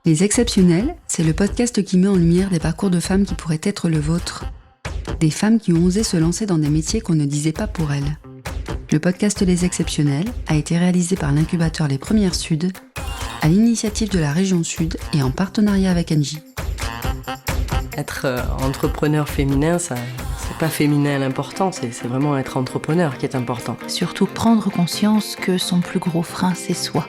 Les Exceptionnels, c'est le podcast qui met en lumière des parcours de femmes qui pourraient être le vôtre. Des femmes qui ont osé se lancer dans des métiers qu'on ne disait pas pour elles. Le podcast Les Exceptionnels a été réalisé par l'incubateur Les Premières Sud, à l'initiative de la région Sud et en partenariat avec Engie. Être entrepreneur féminin, c'est pas féminin à l'important, c'est vraiment être entrepreneur qui est important. Surtout prendre conscience que son plus gros frein, c'est soi.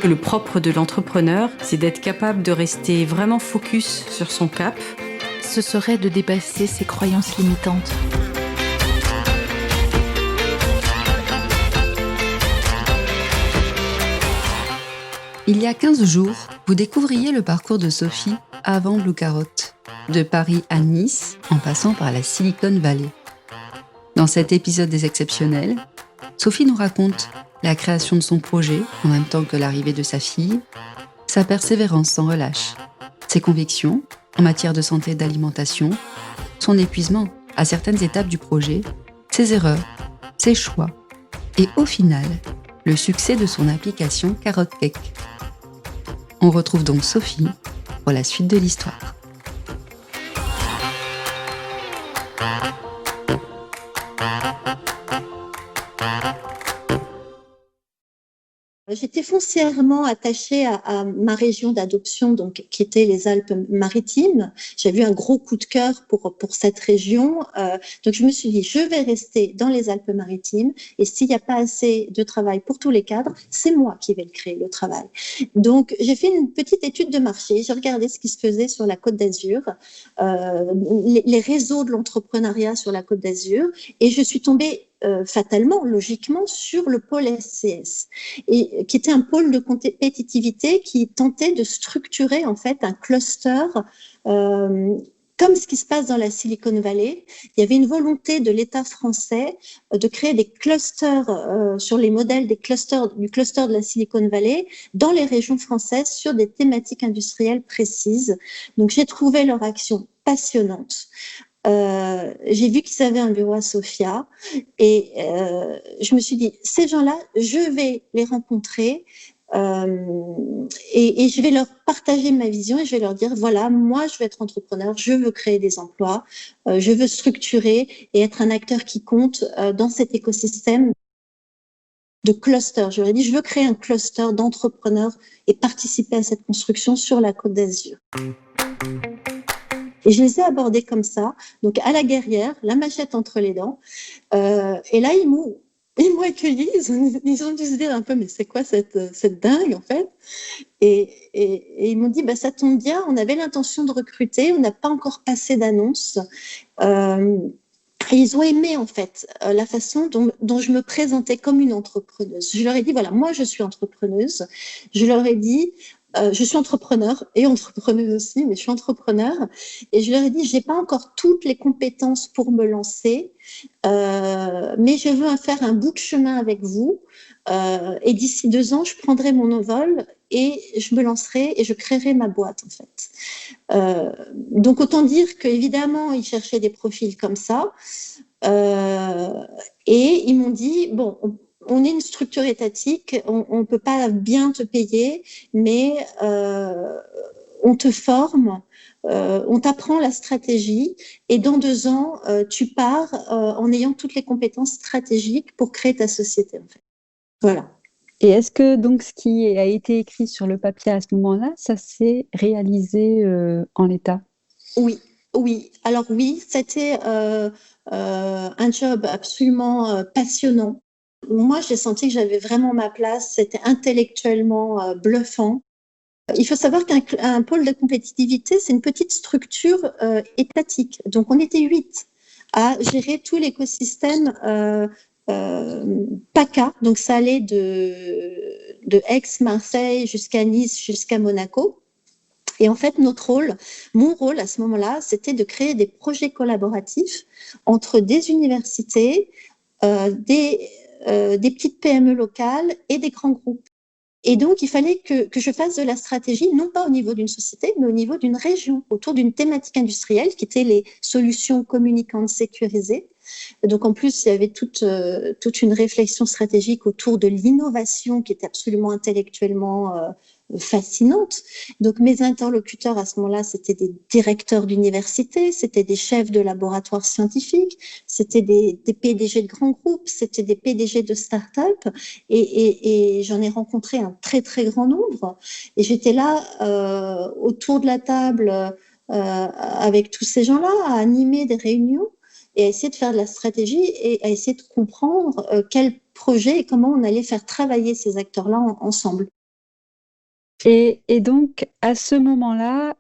Le propre de l'entrepreneur, c'est d'être capable de rester vraiment focus sur son cap. Ce serait de dépasser ses croyances limitantes. Il y a 15 jours, vous découvriez le parcours de Sophie avant Blue Carrot, de Paris à Nice, en passant par la Silicon Valley. Dans cet épisode des Exceptionnels, Sophie nous raconte la création de son projet en même temps que l'arrivée de sa fille, sa persévérance sans relâche, ses convictions en matière de santé et d'alimentation, son épuisement à certaines étapes du projet, ses erreurs, ses choix et au final, le succès de son application Carrot Cake. On retrouve donc Sophie pour la suite de l'histoire. J'étais foncièrement attachée à ma région d'adoption, donc qui était les Alpes-Maritimes. J'avais eu un gros coup de cœur pour cette région. Donc je me suis dit, je vais rester dans les Alpes-Maritimes et s'il n'y a pas assez de travail pour tous les cadres, c'est moi qui vais le créer, le travail. Donc j'ai fait une petite étude de marché. J'ai regardé ce qui se faisait sur la Côte d'Azur, les réseaux de l'entrepreneuriat sur la Côte d'Azur, et je suis tombée fatalement, logiquement, sur le pôle SCS, et qui était un pôle de compétitivité qui tentait de structurer en fait un cluster comme ce qui se passe dans la Silicon Valley. Il y avait une volonté de l'État français de créer des clusters sur les modèles du cluster de la Silicon Valley dans les régions françaises sur des thématiques industrielles précises. Donc j'ai trouvé leur action passionnante. J'ai vu qu'ils avaient un bureau à Sofia et je me suis dit, ces gens-là, je vais les rencontrer et je vais leur partager ma vision et je vais leur dire, voilà, moi je veux être entrepreneur, je veux créer des emplois, je veux structurer et être un acteur qui compte dans cet écosystème de cluster. Je leur ai dit, je veux créer un cluster d'entrepreneurs et participer à cette construction sur la Côte d'Azur. Et je les ai abordés comme ça, donc à la guerrière, la machette entre les dents. Et là, ils m'ont accueilli. Ils ont dû se dire un peu, mais c'est quoi cette dingue, en fait? Et ils m'ont dit, bah, ça tombe bien, on avait l'intention de recruter, on n'a pas encore passé d'annonce. Et ils ont aimé, en fait, la façon dont je me présentais comme une entrepreneuse. Je leur ai dit, voilà, moi, je suis entrepreneuse. Je leur ai dit, je suis entrepreneur et entrepreneuse aussi, mais je suis entrepreneur. Et je leur ai dit, j'ai pas encore toutes les compétences pour me lancer, mais je veux faire un bout de chemin avec vous. Et d'ici 2 ans, je prendrai mon envol et je me lancerai et je créerai ma boîte, en fait. Donc, autant dire qu'évidemment, ils cherchaient des profils comme ça. Et ils m'ont dit, bon, on est une structure étatique, on ne peut pas bien te payer, mais on te forme, on t'apprend la stratégie et dans 2 ans, tu pars en ayant toutes les compétences stratégiques pour créer ta société, en fait. Voilà. Et est-ce que donc ce qui a été écrit sur le papier à ce moment-là, ça s'est réalisé en l'état? Oui. Alors oui, c'était un job absolument passionnant. Moi, j'ai senti que j'avais vraiment ma place. C'était intellectuellement bluffant. Il faut savoir qu'un pôle de compétitivité, c'est une petite structure étatique. Donc, on était 8 à gérer tout l'écosystème PACA. Donc, ça allait de Aix-Marseille jusqu'à Nice, jusqu'à Monaco. Et en fait, mon rôle à ce moment-là, c'était de créer des projets collaboratifs entre des universités, des petites PME locales et des grands groupes. Et donc, il fallait que je fasse de la stratégie, non pas au niveau d'une société, mais au niveau d'une région, autour d'une thématique industrielle qui était les solutions communicantes sécurisées. Donc, en plus, il y avait toute une réflexion stratégique autour de l'innovation qui était absolument intellectuellement fascinante. Donc mes interlocuteurs à ce moment-là, c'était des directeurs d'université, c'était des chefs de laboratoires scientifiques, c'était des PDG de grands groupes, c'était des PDG de start-up, et j'en ai rencontré un très très grand nombre. Et j'étais là autour de la table avec tous ces gens-là, à animer des réunions et à essayer de faire de la stratégie et à essayer de comprendre quel projet et comment on allait faire travailler ces acteurs-là ensemble. Et donc, à ce moment-là,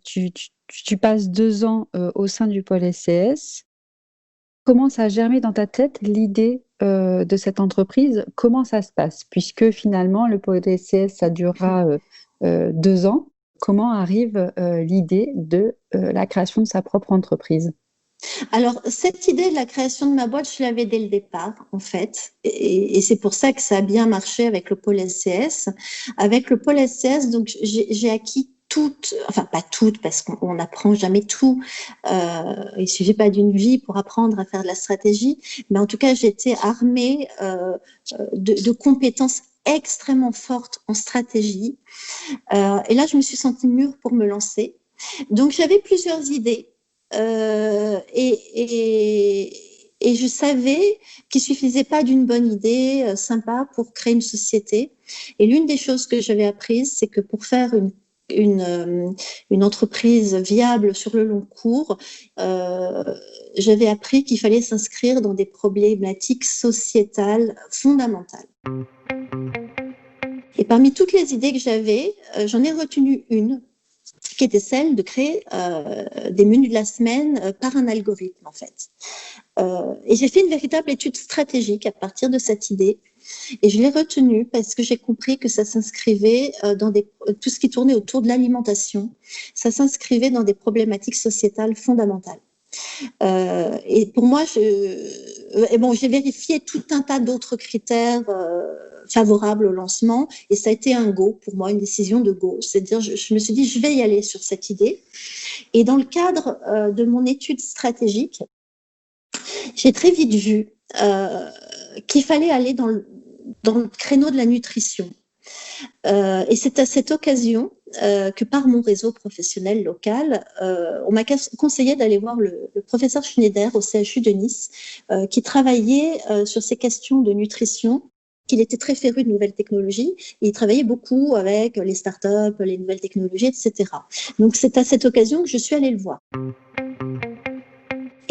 tu passes 2 ans au sein du pôle SCS. Comment ça a germé dans ta tête l'idée de cette entreprise? Comment ça se passe? Puisque finalement, le pôle SCS, ça durera 2 ans. Comment arrive l'idée de la création de sa propre entreprise? Alors, cette idée de la création de ma boîte, je l'avais dès le départ, en fait. Et c'est pour ça que ça a bien marché avec le pôle SCS. Avec le pôle SCS, donc, j'ai acquis toutes, enfin pas toutes, parce qu'on n'apprend jamais tout. Il suffit pas d'une vie pour apprendre à faire de la stratégie. Mais en tout cas, j'étais armée de compétences extrêmement fortes en stratégie. Et là, je me suis sentie mûre pour me lancer. Donc, j'avais plusieurs idées. Et je savais qu'il suffisait pas d'une bonne idée sympa pour créer une société. Et l'une des choses que j'avais apprises, c'est que pour faire une entreprise viable sur le long cours, j'avais appris qu'il fallait s'inscrire dans des problématiques sociétales fondamentales. Et parmi toutes les idées que j'avais, j'en ai retenu une, qui était celle de créer des menus de la semaine par un algorithme, en fait. Et j'ai fait une véritable étude stratégique à partir de cette idée. Et je l'ai retenue parce que j'ai compris que ça s'inscrivait dans tout ce qui tournait autour de l'alimentation. Ça s'inscrivait dans des problématiques sociétales fondamentales. Et pour moi, j'ai vérifié tout un tas d'autres critères favorables au lancement, et ça a été un go pour moi, une décision de go. C'est-à-dire, je me suis dit, je vais y aller sur cette idée. Et dans le cadre de mon étude stratégique, j'ai très vite vu qu'il fallait aller dans le créneau de la nutrition. Et c'est à cette occasion que par mon réseau professionnel local, on m'a conseillé d'aller voir le professeur Schneider au CHU de Nice, qui travaillait sur ces questions de nutrition, qu'il était très féru de nouvelles technologies, et il travaillait beaucoup avec les startups, les nouvelles technologies, etc. Donc c'est à cette occasion que je suis allée le voir.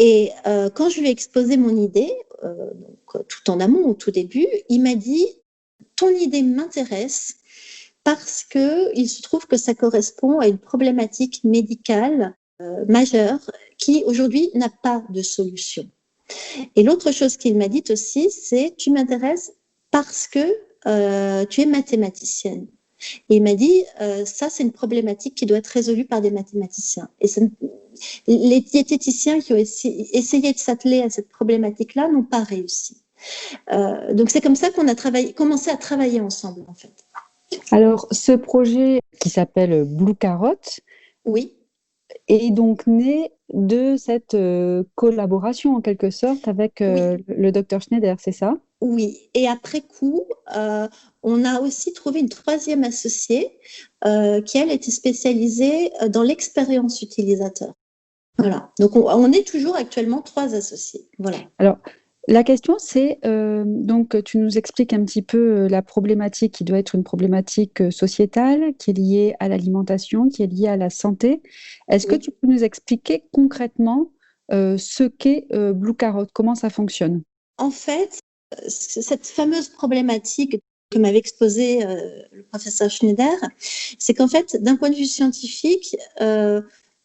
Et quand je lui ai exposé mon idée, donc, tout en amont, au tout début, il m'a dit « Ton idée m'intéresse parce qu'il se trouve que ça correspond à une problématique médicale majeure qui, aujourd'hui, n'a pas de solution. » Et l'autre chose qu'il m'a dit aussi, c'est « Tu m'intéresses parce que tu es mathématicienne. » Et il m'a dit ça, c'est une problématique qui doit être résolue par des mathématiciens. Et les diététiciens qui ont essayé de s'atteler à cette problématique-là n'ont pas réussi. Donc c'est comme ça qu'on a commencé à travailler ensemble, en fait. Alors, ce projet qui s'appelle Blue Carrot, oui, est donc né de cette collaboration en quelque sorte avec oui. le docteur Schneider, c'est ça? Oui, et après coup, on a aussi trouvé une troisième associée qui, elle, était spécialisée dans l'expérience utilisateur. Voilà, donc on est toujours actuellement 3 associés. Voilà. Alors, la question, c'est, donc tu nous expliques un petit peu la problématique qui doit être une problématique sociétale, qui est liée à l'alimentation, qui est liée à la santé. Est-ce que tu peux nous expliquer concrètement ce qu'est Blue Carrot, comment ça fonctionne? En fait, cette fameuse problématique que m'avait exposée le professeur Schneider, c'est qu'en fait, d'un point de vue scientifique,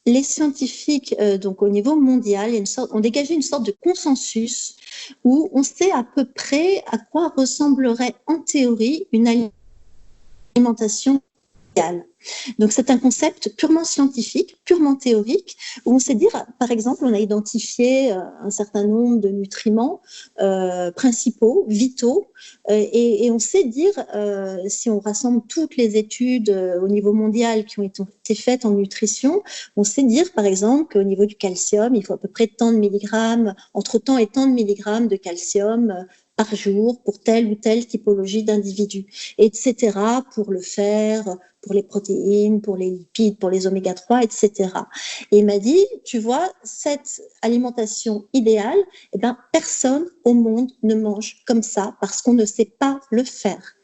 les scientifiques, donc au niveau mondial, ont dégagé une sorte de consensus où on sait à peu près à quoi ressemblerait en théorie une alimentation idéale. Donc c'est un concept purement scientifique, purement théorique, où on sait dire, par exemple, on a identifié un certain nombre de nutriments principaux, vitaux, et on sait dire, si on rassemble toutes les études au niveau mondial qui ont été faites en nutrition, on sait dire, par exemple, qu'au niveau du calcium, il faut à peu près tant de milligrammes, entre tant et tant de milligrammes de calcium par jour pour telle ou telle typologie d'individu, etc., pour le fer, pour les protéines, pour les lipides, pour les oméga-3, etc. Et il m'a dit, tu vois, cette alimentation idéale, eh ben, personne au monde ne mange comme ça parce qu'on ne sait pas le faire.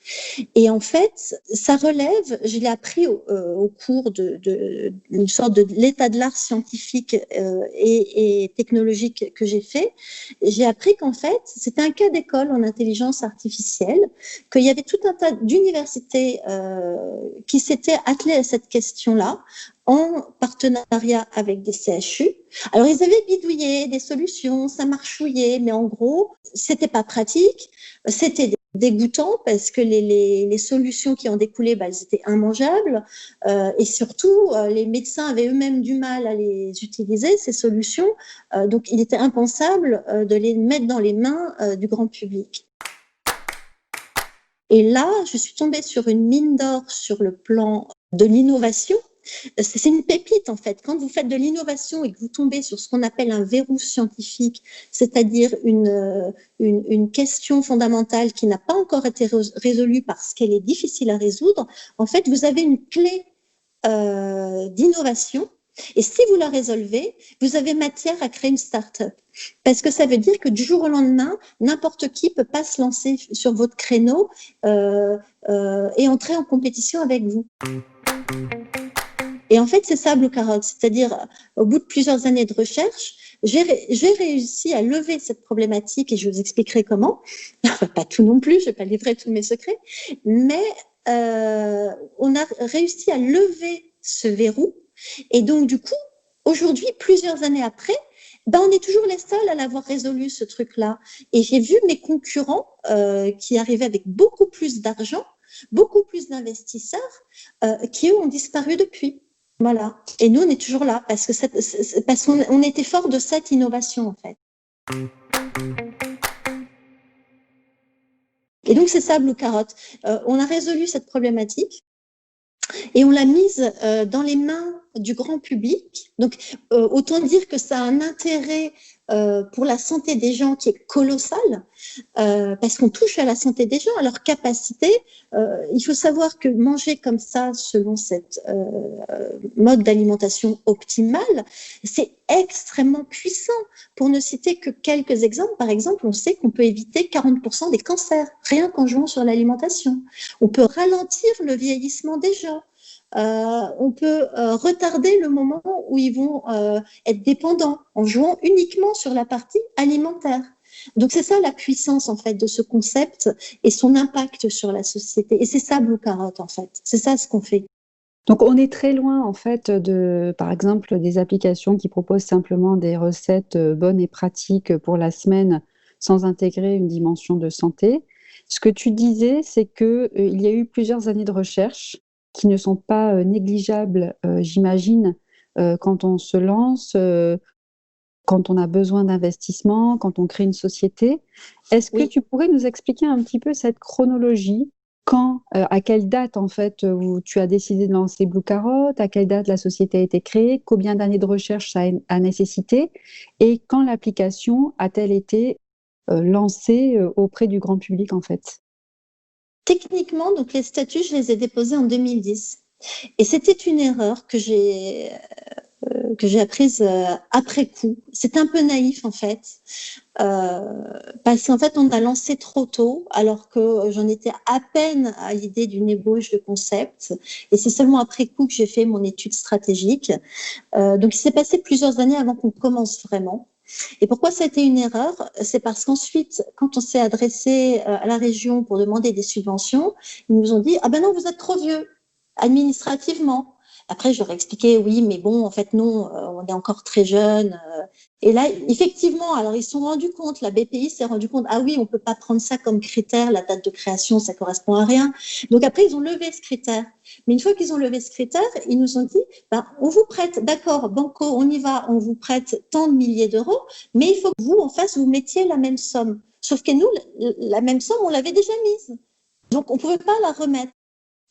Et en fait, ça relève, je l'ai appris au cours d'une sorte de l'état de l'art scientifique et technologique que j'ai fait. J'ai appris qu'en fait, c'était un cas d'école en intelligence artificielle, qu'il y avait tout un tas d'universités qui s'étaient attelées à cette question-là en partenariat avec des CHU. Alors, ils avaient bidouillé des solutions, ça marchouillait, mais en gros, c'était pas pratique, c'était dégoûtant parce que les solutions qui en découlaient, elles étaient immangeables et surtout, les médecins avaient eux-mêmes du mal à les utiliser, ces solutions. Donc, il était impensable de les mettre dans les mains du grand public. Et là, je suis tombée sur une mine d'or sur le plan de l'innovation. C'est une pépite en fait. Quand vous faites de l'innovation et que vous tombez sur ce qu'on appelle un verrou scientifique, c'est-à-dire une question fondamentale qui n'a pas encore été résolue parce qu'elle est difficile à résoudre, en fait, vous avez une clé d'innovation. Et si vous la résolvez, vous avez matière à créer une start-up. Parce que ça veut dire que du jour au lendemain, n'importe qui peut pas se lancer sur votre créneau et entrer en compétition avec vous. Et en fait, c'est ça, Blue Carrot. C'est-à-dire, au bout de plusieurs années de recherche, j'ai réussi à lever cette problématique et je vous expliquerai comment. Pas tout non plus, je vais pas livrer tous mes secrets, mais on a réussi à lever ce verrou. Et donc, du coup, aujourd'hui, plusieurs années après, on est toujours les seuls à l'avoir résolu, ce truc-là. Et j'ai vu mes concurrents qui arrivaient avec beaucoup plus d'argent, beaucoup plus d'investisseurs, qui, eux, ont disparu depuis. Voilà. Et nous, on est toujours là parce qu'on était fort de cette innovation, en fait. Et donc, c'est ça, Blue Carrot. On a résolu cette problématique et on l'a mise dans les mains du grand public. Donc, autant dire que ça a un intérêt pour la santé des gens qui est colossal, parce qu'on touche à la santé des gens, à leur capacité. Il faut savoir que manger comme ça, selon cette mode d'alimentation optimale, c'est extrêmement puissant. Pour ne citer que quelques exemples, par exemple, on sait qu'on peut éviter 40% des cancers, rien qu'en jouant sur l'alimentation. On peut ralentir le vieillissement des gens. On peut retarder le moment où ils vont être dépendants en jouant uniquement sur la partie alimentaire. Donc c'est ça la puissance en fait de ce concept et son impact sur la société. Et c'est ça Blue Carrot en fait. C'est ça ce qu'on fait. Donc on est très loin en fait de, par exemple, des applications qui proposent simplement des recettes bonnes et pratiques pour la semaine sans intégrer une dimension de santé. Ce que tu disais, c'est que il y a eu plusieurs années de recherche qui ne sont pas négligeables, j'imagine, quand on se lance, quand on a besoin d'investissement, quand on crée une société. Est-ce que tu pourrais nous expliquer un petit peu cette chronologie? Quand, à quelle date, en fait, où tu as décidé de lancer Blue Carrot? À quelle date la société a été créée? Combien d'années de recherche ça a nécessité? Et quand l'application a-t-elle été lancée auprès du grand public, en fait? Techniquement, donc les statuts, je les ai déposés en 2010. Et c'était une erreur que j'ai apprise après coup. C'était un peu naïf en fait, parce qu'en fait on a lancé trop tôt, alors que j'en étais à peine à l'idée d'une ébauche de concept. Et c'est seulement après coup que j'ai fait mon étude stratégique. Donc il s'est passé plusieurs années avant qu'on commence vraiment. Et pourquoi ça a été une erreur? C'est parce qu'ensuite, quand on s'est adressé à la région pour demander des subventions, ils nous ont dit « Ah ben non, vous êtes trop vieux, administrativement ». Après, je leur ai expliqué, oui, mais bon, en fait, non, on est encore très jeunes. Et là, effectivement, alors ils se sont rendus compte, la BPI s'est rendu compte, ah oui, on peut pas prendre ça comme critère, la date de création, ça correspond à rien. Donc après, ils ont levé ce critère. Mais une fois qu'ils ont levé ce critère, ils nous ont dit, on vous prête, d'accord, banco, on y va, on vous prête tant de milliers d'euros, mais il faut que vous, en face, vous mettiez la même somme. Sauf que nous, la même somme, on l'avait déjà mise. Donc, on pouvait pas la remettre.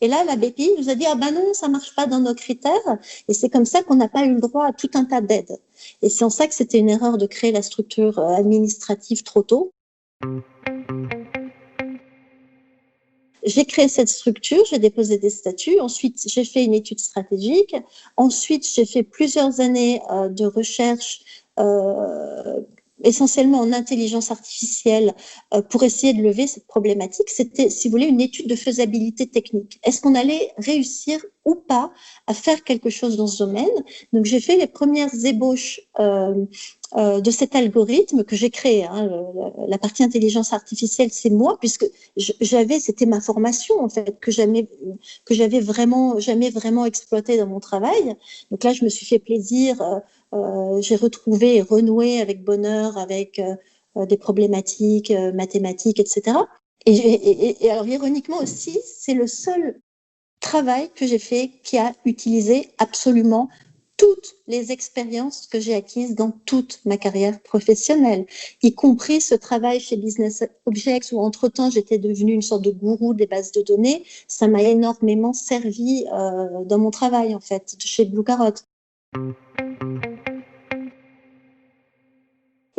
Et là, la BPI nous a dit « Ah ben non, ça marche pas dans nos critères ». Et c'est comme ça qu'on n'a pas eu le droit à tout un tas d'aides. Et c'est en ça que c'était une erreur de créer la structure administrative trop tôt. J'ai créé cette structure, j'ai déposé des statuts, ensuite j'ai fait une étude stratégique, ensuite j'ai fait plusieurs années de recherche essentiellement en intelligence artificielle pour essayer de lever cette problématique. C'était, si vous voulez, une étude de faisabilité technique. Est-ce qu'on allait réussir ou pas à faire quelque chose dans ce domaine? Donc j'ai fait les premières ébauches de cet algorithme que j'ai créé. Hein. La partie intelligence artificielle, c'est moi, puisque c'était ma formation en fait que j'avais vraiment jamais vraiment exploité dans mon travail. Donc là, je me suis fait plaisir. J'ai retrouvé et renoué avec bonheur avec des problématiques mathématiques, etc. Et alors ironiquement aussi, c'est le seul travail que j'ai fait qui a utilisé absolument toutes les expériences que j'ai acquises dans toute ma carrière professionnelle, y compris ce travail chez Business Objects où entre-temps j'étais devenue une sorte de gourou des bases de données. Ça m'a énormément servi dans mon travail en fait chez Blue Carrot.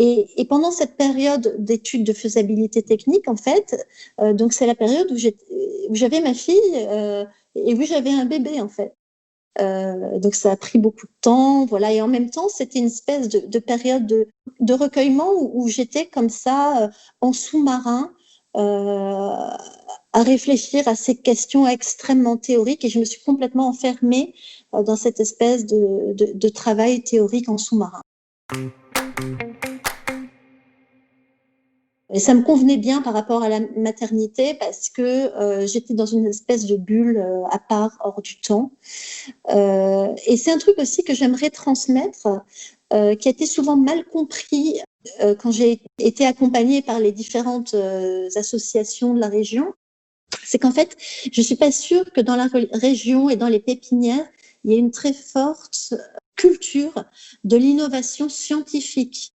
Et pendant cette période d'études de faisabilité technique, en fait, donc c'est la période où j'avais ma fille et où j'avais un bébé, en fait. Donc ça a pris beaucoup de temps, voilà. Et en même temps, c'était une espèce de période de recueillement où j'étais comme ça, en sous-marin, à réfléchir à ces questions extrêmement théoriques. Et je me suis complètement enfermée dans cette espèce de travail théorique en sous-marin. Et ça me convenait bien par rapport à la maternité parce que j'étais dans une espèce de bulle à part, hors du temps. Et c'est un truc aussi que j'aimerais transmettre, qui a été souvent mal compris quand j'ai été accompagnée par les différentes associations de la région. C'est qu'en fait, je suis pas sûre que dans la région et dans les pépinières, il y ait une très forte culture de l'innovation scientifique.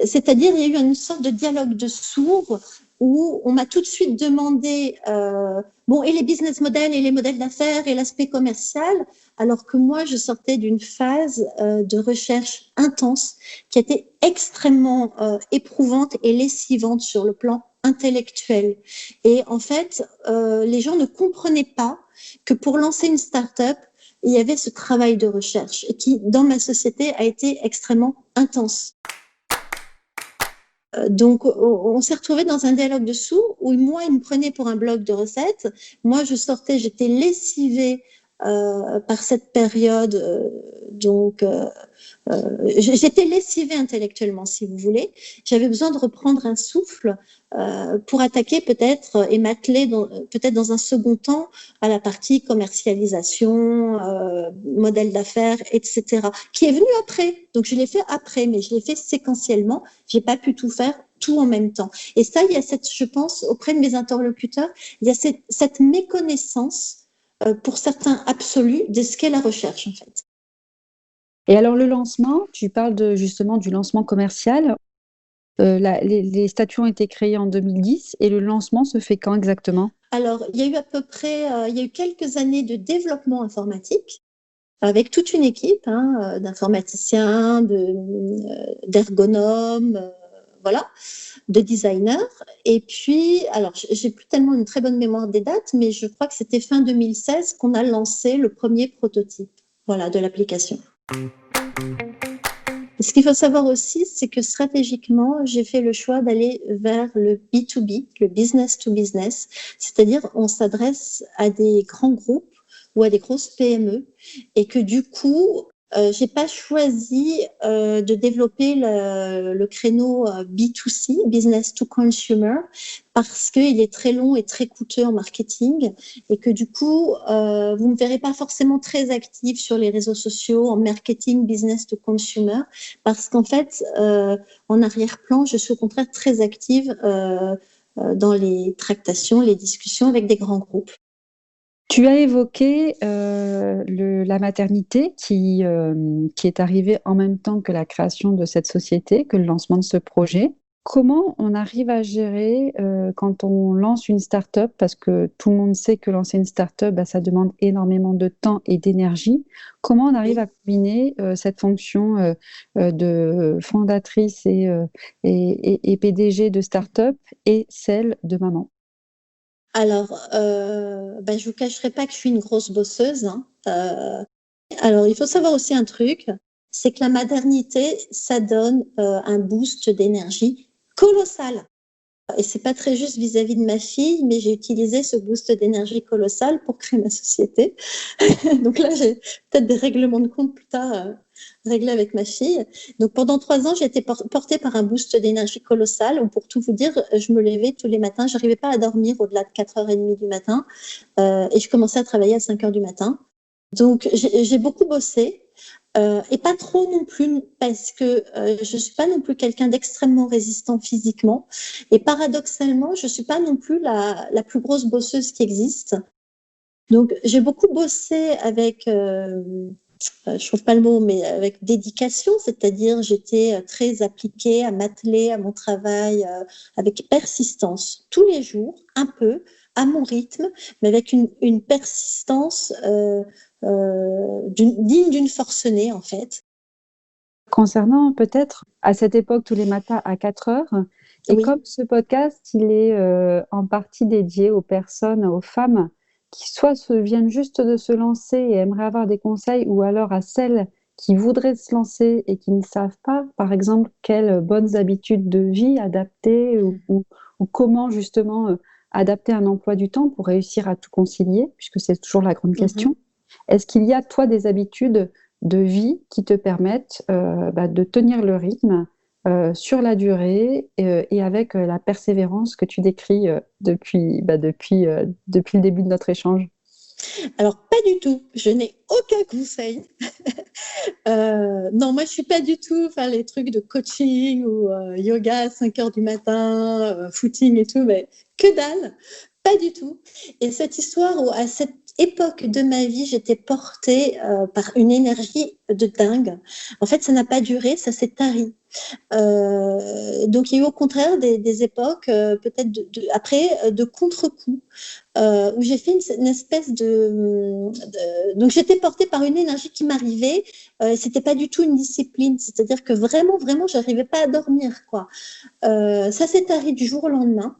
C'est-à-dire, il y a eu une sorte de dialogue de sourds où on m'a tout de suite demandé et les business models et les modèles d'affaires et l'aspect commercial, alors que moi, je sortais d'une phase de recherche intense qui était extrêmement éprouvante et lessivante sur le plan intellectuel. Et en fait, les gens ne comprenaient pas que pour lancer une start-up, il y avait ce travail de recherche qui, dans ma société, a été extrêmement intense. Donc, on s'est retrouvés dans un dialogue de sourds où moi, il me prenait pour un blog de recettes. Moi, je sortais, j'étais lessivée par cette période. J'étais lessivée intellectuellement, si vous voulez. J'avais besoin de reprendre un souffle pour attaquer peut-être et m'atteler peut-être dans un second temps à la partie commercialisation, modèle d'affaires, etc., qui est venu après. Donc je l'ai fait après, mais je l'ai fait séquentiellement. J'ai pas pu tout faire tout en même temps. Et ça, il y a je pense, auprès de mes interlocuteurs, il y a cette méconnaissance pour certains absolus de ce qu'est la recherche en fait. Et alors le lancement, tu parles justement du lancement commercial. Les statuts ont été créés en 2010 et le lancement se fait quand exactement? Alors, il y a eu à peu près, il y a eu quelques années de développement informatique avec toute une équipe d'informaticiens, d'ergonomes, voilà, de designers. Et puis, alors, j'ai plus tellement une très bonne mémoire des dates, mais je crois que c'était fin 2016 qu'on a lancé le premier prototype, voilà, de l'application. Ce qu'il faut savoir aussi, c'est que stratégiquement, j'ai fait le choix d'aller vers le B2B, le business to business, c'est-à-dire on s'adresse à des grands groupes ou à des grosses PME et que du coup, j'ai pas choisi de développer le créneau B2C, business to consumer, parce qu'il est très long et très coûteux en marketing et que du coup, vous me verrez pas forcément très active sur les réseaux sociaux en marketing business to consumer, parce qu'en fait, en arrière-plan, je suis au contraire très active dans les tractations, les discussions avec des grands groupes. Tu as évoqué la maternité qui est arrivée en même temps que la création de cette société, que le lancement de ce projet. Comment on arrive à gérer quand on lance une start-up, parce que tout le monde sait que lancer une start-up, ça demande énormément de temps et d'énergie. Comment on arrive à combiner cette fonction de fondatrice et PDG de start-up et celle de maman? Alors, je vous cacherai pas que je suis une grosse bosseuse, hein. Alors, il faut savoir aussi un truc, c'est que la maternité, ça donne un boost d'énergie colossal. Et c'est pas très juste vis-à-vis de ma fille, mais j'ai utilisé ce boost d'énergie colossal pour créer ma société. Donc là, j'ai peut-être des règlements de compte plus tard réglés avec ma fille. Donc pendant 3 ans, j'ai été portée par un boost d'énergie colossal où, pour tout vous dire, je me levais tous les matins. Je n'arrivais pas à dormir au-delà de 4h30 du matin et je commençais à travailler à 5h du matin. Donc j'ai beaucoup bossé. Et pas trop non plus, parce que je suis pas non plus quelqu'un d'extrêmement résistant physiquement. Et paradoxalement, je suis pas non plus la plus grosse bosseuse qui existe. Donc j'ai beaucoup bossé avec, je trouve pas le mot, mais avec dédication, c'est-à-dire j'étais très appliquée à m'atteler à mon travail avec persistance, tous les jours, un peu, à mon rythme, mais avec une persistance digne d'une forcenée, en fait. Concernant peut-être à cette époque tous les matins à 4h, et Oui. comme ce podcast, il est en partie dédié aux personnes, aux femmes qui soit viennent juste de se lancer et aimeraient avoir des conseils, ou alors à celles qui voudraient se lancer et qui ne savent pas, par exemple, quelles bonnes habitudes de vie adapter ou comment justement adapter un emploi du temps pour réussir à tout concilier, puisque c'est toujours la grande question. Est-ce qu'il y a, toi, des habitudes de vie qui te permettent de tenir le rythme sur la durée et avec la persévérance que tu décris depuis le début de notre échange? Alors, pas du tout. Je n'ai aucun conseil. Non, moi, je suis pas du tout les trucs de coaching ou yoga à 5h du matin, footing et tout, mais que dalle, pas du tout. Et cette histoire où, à cette époque de ma vie, j'étais portée par une énergie de dingue. En fait, ça n'a pas duré, ça s'est tari. Donc il y a eu au contraire des époques peut-être après de contre-coup où j'ai fait une espèce donc j'étais portée par une énergie qui m'arrivait, c'était pas du tout une discipline, c'est-à-dire que vraiment j'arrivais pas à dormir, quoi. Ça s'est arrêté du jour au lendemain.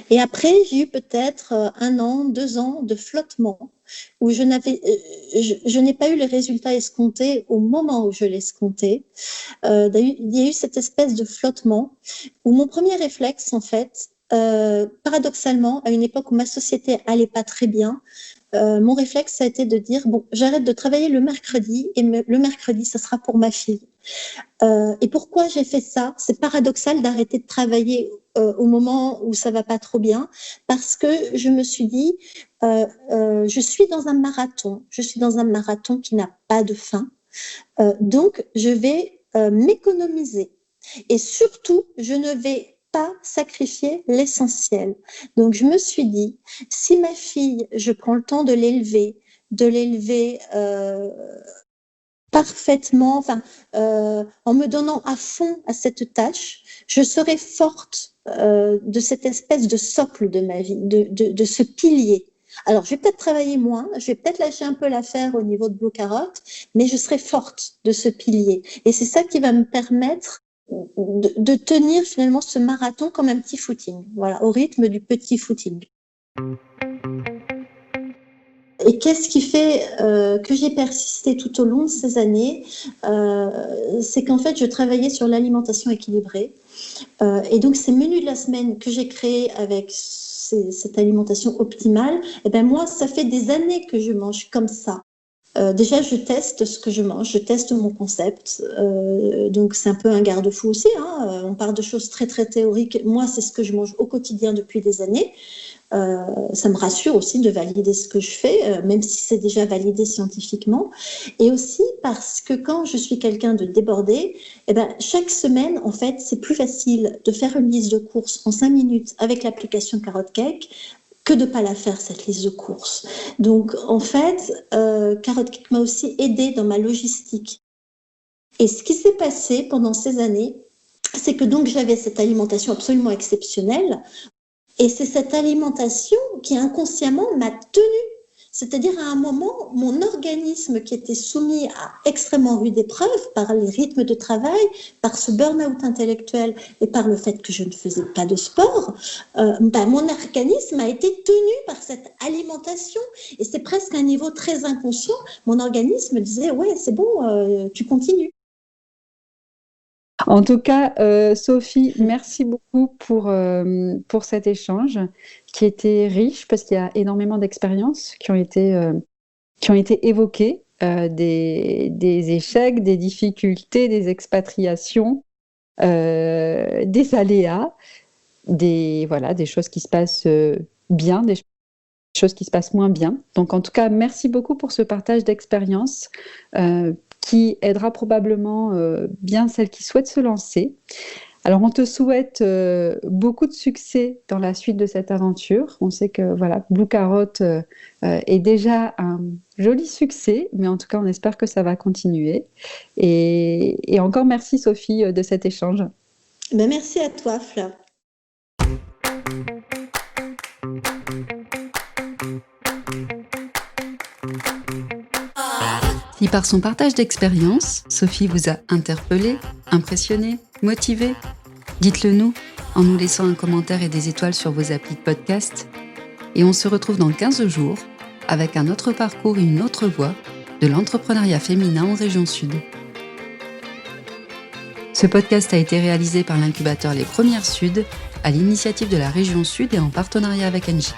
Et après, j'ai eu peut-être 1 an, 2 ans de flottement où je n'ai pas eu les résultats escomptés au moment où je l'escomptais. Il y a eu cette espèce de flottement où mon premier réflexe, en fait, paradoxalement, à une époque où ma société allait pas très bien, mon réflexe, ça a été de dire, bon, j'arrête de travailler le mercredi et le mercredi, ça sera pour ma fille. Et pourquoi j'ai fait ça? C'est paradoxal d'arrêter de travailler au moment où ça va pas trop bien, parce que je me suis dit, je suis dans un marathon qui n'a pas de fin, donc je vais m'économiser et surtout je ne vais pas sacrifier l'essentiel. Donc je me suis dit, si ma fille, je prends le temps de l'élever parfaitement, en me donnant à fond à cette tâche, je serai forte de cette espèce de socle de ma vie, de ce pilier. Alors, je vais peut-être travailler moins, je vais peut-être lâcher un peu l'affaire au niveau de Blue Carrot, mais je serai forte de ce pilier. Et c'est ça qui va me permettre de tenir finalement ce marathon comme un petit footing, voilà, au rythme du petit footing. Et qu'est-ce qui fait que j'ai persisté tout au long de ces années? C'est qu'en fait, je travaillais sur l'alimentation équilibrée. Et donc, ces menus de la semaine que j'ai créés avec cette alimentation optimale, moi, ça fait des années que je mange comme ça. Déjà, je teste ce que je mange, je teste mon concept. Donc, c'est un peu un garde-fou aussi, hein. On parle de choses très, très théoriques. Moi, c'est ce que je mange au quotidien depuis des années. Ça me rassure aussi de valider ce que je fais, même si c'est déjà validé scientifiquement. Et aussi parce que quand je suis quelqu'un de débordé, chaque semaine, en fait, c'est plus facile de faire une liste de courses en 5 minutes avec l'application Carrot Cake que de ne pas la faire, cette liste de courses. Donc, en fait, Carrot Cake m'a aussi aidée dans ma logistique. Et ce qui s'est passé pendant ces années, c'est que donc j'avais cette alimentation absolument exceptionnelle. Et c'est cette alimentation qui inconsciemment m'a tenue. C'est-à-dire, à un moment, mon organisme qui était soumis à extrêmement rude épreuve par les rythmes de travail, par ce burn-out intellectuel et par le fait que je ne faisais pas de sport, mon organisme a été tenu par cette alimentation. Et c'est presque à un niveau très inconscient. Mon organisme disait, ouais, c'est bon, tu continues. En tout cas, Sophie, merci beaucoup pour cet échange qui était riche parce qu'il y a énormément d'expériences qui ont été évoquées, des échecs, des difficultés, des expatriations, des aléas, des choses qui se passent bien, des choses qui se passent moins bien. Donc en tout cas, merci beaucoup pour ce partage d'expériences qui aidera probablement bien celles qui souhaitent se lancer. Alors, on te souhaite beaucoup de succès dans la suite de cette aventure. On sait que Blue Carrot est déjà un joli succès, mais en tout cas, on espère que ça va continuer. Et encore merci, Sophie, de cet échange. Merci à toi, Fleur. Si par son partage d'expérience, Sophie vous a interpellé, impressionné, motivé, dites-le nous en nous laissant un commentaire et des étoiles sur vos applis de podcast. Et on se retrouve dans 15 jours avec un autre parcours et une autre voie de l'entrepreneuriat féminin en région Sud. Ce podcast a été réalisé par l'incubateur Les Premières Sud à l'initiative de la région Sud et en partenariat avec Engie.